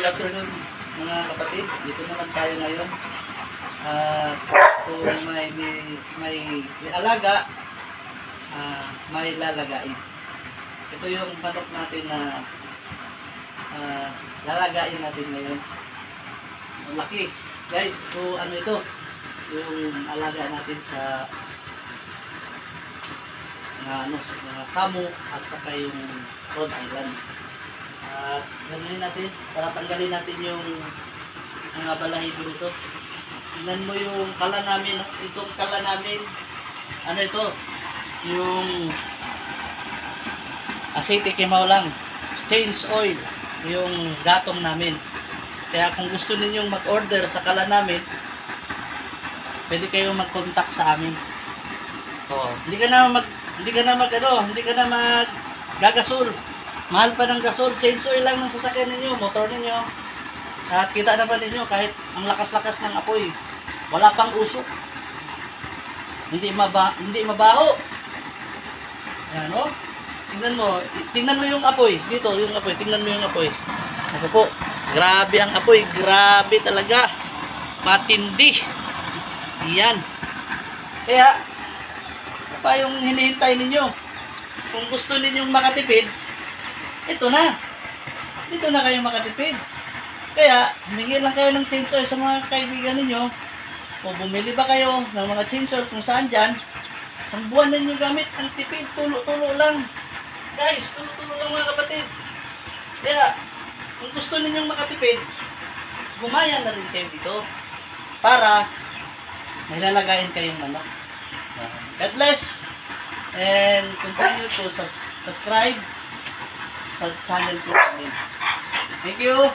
afternoon mga kapatid. Dito naman tayo ngayon. Kung may alaga, may lalagain. Ito yung manok natin na lalagain natin ngayon. Ang laki. Guys, ano ito? Yung alaga natin sa mga Samu at saka yung Rhode Island. Gagawin natin para tanggalin natin yung mga balahibo nito. Tingnan mo yung kala namin, itong kala namin. Ano ito? Yung acetic kemaw lang, change oil, yung gatong namin. Kaya kung gusto ninyong mag-order sa kala namin, pwede kayong mag-contact sa amin. Hindi ka na mag-gagasol. Mahal pa ng gasol, change oil lang ng sasakyan ninyo, motor ninyo. At kita naman ninyo kahit ang lakas-lakas ng apoy, wala pang usok. Hindi mabaho. Ayan, no? Tingnan mo yung apoy. Dito, yung apoy. Tingnan mo yung apoy. Kasi po, grabe ang apoy. Grabe talaga. Matindi. Iyan. Kaya, ano pa yung hinihintay ninyo? Kung gusto ninyong makatipid, ito na. Dito na kayo makatipid. Kaya, humingi lang kayo ng change oil sa mga kaibigan ninyo. Kung bumili ba kayo ng mga change oil kung saan dyan, isang buwan ninyo gamit ang tipid, tulo-tulo lang. Guys, tulo-tulo lang mga kapatid. Kaya, kung gusto ninyong makatipid, gumaya na rin kayo dito para may lalagayin kayong manok. God bless and continue to subscribe sa channel ko. Thank you.